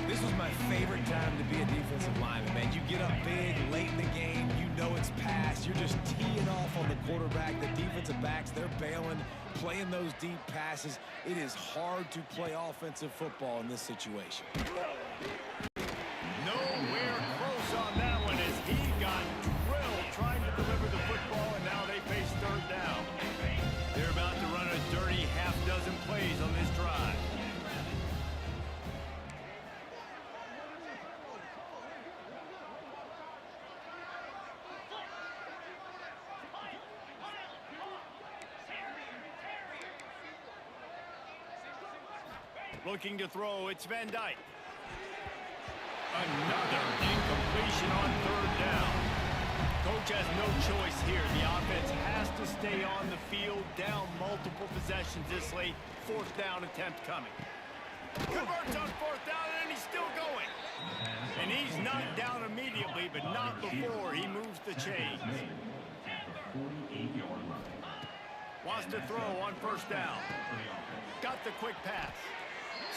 This was my favorite time to be a defensive lineman, man. You get up big, late in the game, you know it's past. You're just teeing off on the quarterback. The defensive backs, they're bailing, playing those deep passes. It is hard to play offensive football in this situation. Nowhere close on that one as he got drilled trying to deliver the football, and now they face third down. They're about to run a dirty half-dozen plays on this drive. Looking to throw, it's Van Dyke. Another incompletion on third down. Coach has no choice here. The offense has to stay on the field, down multiple possessions this late. Fourth down attempt coming. Converts on fourth down, and he's still going. And he's knocked down immediately, but not before he moves the chains. Wants to throw on first down. Got the quick pass.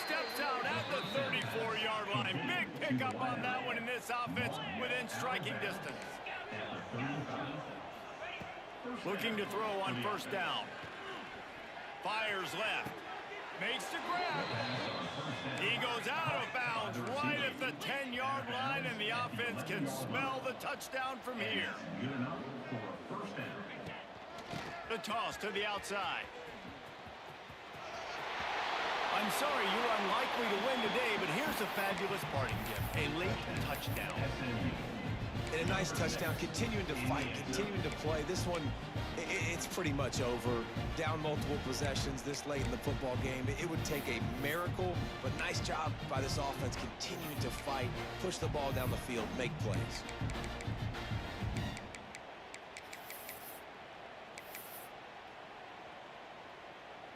Steps out at the 34-yard line. Big pickup on that one in this offense within striking distance. Looking to throw on first down. Fires left. Makes the grab. He goes out of bounds right at the 10-yard line, and the offense can smell the touchdown from here. The toss to the outside. I'm sorry, you're unlikely to win today, but here's a fabulous parting gift. A late touchdown. And a nice touchdown, continuing to fight, continuing to play. This one, it's pretty much over. Down multiple possessions this late in the football game. It would take a miracle, but nice job by this offense continuing to fight, push the ball down the field, make plays.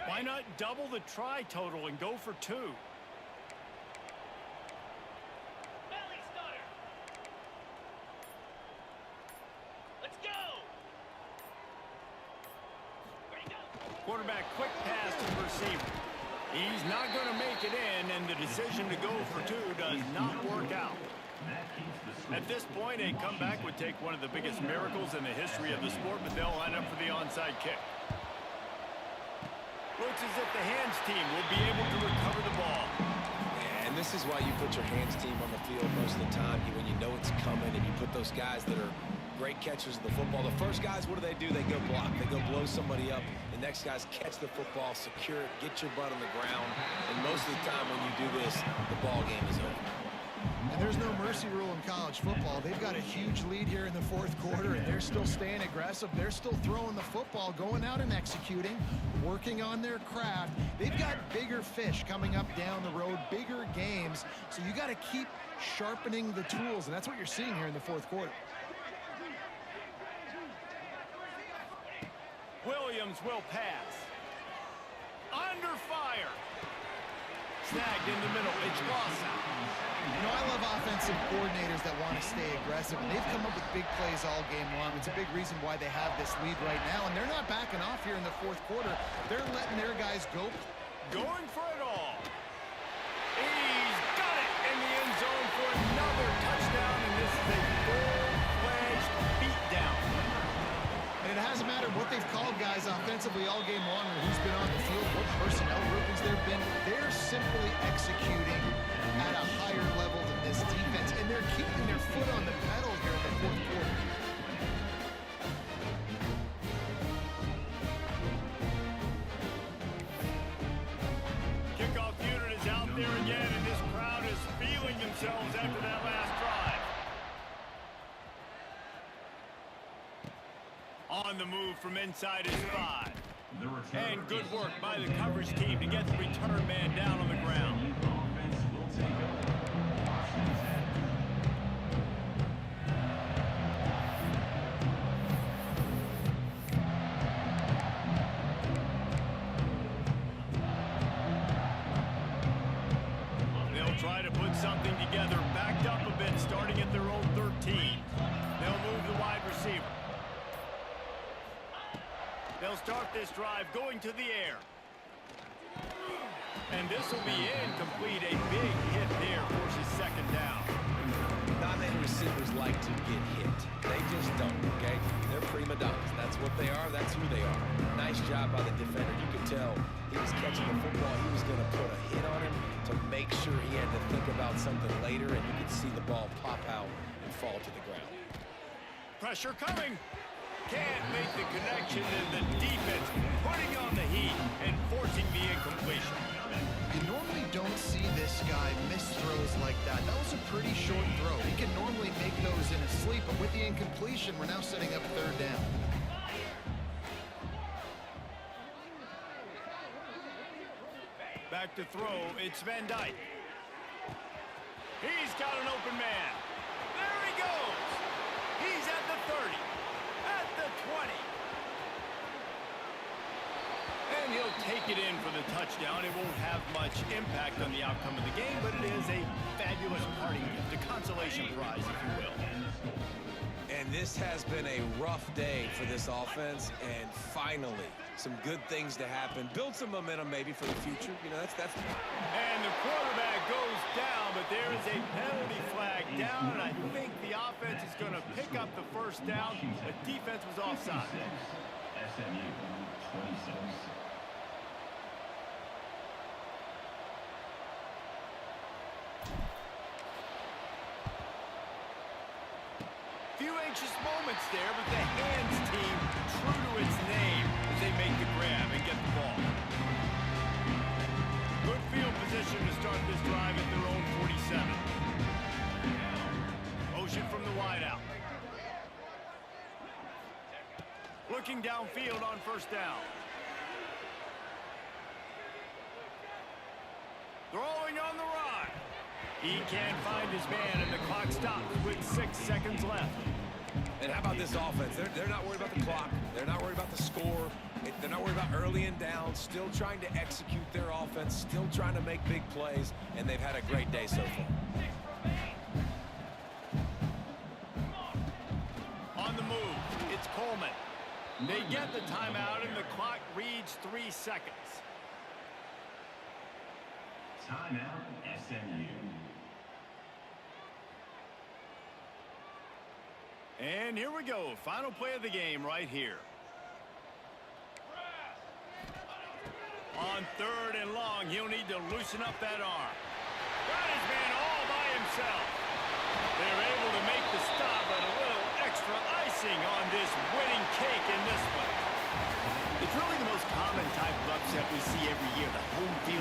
Why not double the try total and go for two? Belly stutter. Let's go. Ready, go. Quarterback quick pass to the receiver. He's not going to make it in, and the decision to go for two does not work out. At this point, a comeback would take one of the biggest miracles in the history of the sport, but they'll line up for the onside kick. Looks as if the hands team will be able to recover the ball. And this is why you put your hands team on the field most of the time. When you know it's coming, and you put those guys that are great catchers of the football. The first guys, what do? They go block. They go blow somebody up. The next guys catch the football, secure it, get your butt on the ground. And most of the time when you do this, the ball game is over. And there's no mercy rule in college football. They've got a huge lead here in the fourth quarter, and they're still staying aggressive. They're still throwing the football, going out and executing, working on their craft. They've got bigger fish coming up down the road, bigger games. So you got to keep sharpening the tools, and that's what you're seeing here in the fourth quarter. Williams will pass. Under fire. Snagged in the middle. It's Lawson. You know, I love offensive coordinators that want to stay aggressive, and they've come up with big plays all game long. It's a big reason why they have this lead right now, and they're not backing off here in the fourth quarter. They're letting their guys go. Going for it all. He's got it in the end zone for another touchdown, and this is a full-fledged beatdown. And it hasn't mattered what they've called guys offensively all game long or who's been on the field, what personnel groupings there have been. They're simply executing at a higher level than this defense, and they're keeping their foot on the pedal here in the fourth quarter. Kickoff unit is out there again, and this crowd is feeling themselves after that last drive. On the move from inside his 5. And good work by the coverage team to get the return man down on the ground. They'll try to put something together, backed up a bit, starting at their own 13. They'll move the wide receiver. They'll start this drive going to the air. And this will be incomplete. A big hit there forces receivers like to get hit. They just don't, okay? They're prima donnas. That's what they are. That's who they are. Nice job by the defender. You could tell he was catching the football. He was going to put a hit on him to make sure he had to think about something later, and you could see the ball pop out and fall to the ground. Pressure coming. Can't make the connection, and the defense putting on the heat and forcing the incompletion. You normally don't see this guy miss throws like that. That was a pretty short throw. He can normally make those in his sleep, but with the incompletion, we're now setting up third down. Back to throw, it's Van Dyke. He's got an open man. There he goes. He's at the 30, at the 20. And he'll take it in for the touchdown. It won't have much impact on the outcome of the game, but it is a fabulous parting gift, a consolation prize, if you will. And this has been a rough day for this offense, and finally, some good things to happen. Build some momentum maybe for the future. You know, that's. And the quarterback goes down, but there is a penalty flag down, and I think the offense is going to pick up the first down. The defense was offside. SMU 26. Few anxious moments there, but the hands team true to its name as they make the grab and get the ball. Good field position to start this drive at their own 47. Motion from the wideout. Looking downfield on first down. Throwing on the run. He can't find his man, and the clock stops with 6 seconds left. And how about this offense? They're not worried about the clock. They're not worried about the score. They're not worried about early and down. Still trying to execute their offense. Still trying to make big plays. And they've had a great day so far. On the move, it's Coleman. They get the timeout, and the clock reads 3 seconds. Timeout, SMU. And here we go. Final play of the game right here. On third and long, he'll need to loosen up that arm. Got his man all by himself. They're able to make the stop, but a little extra icing on this winning cake in this one. It's really the most common type of upset we see every year. The home field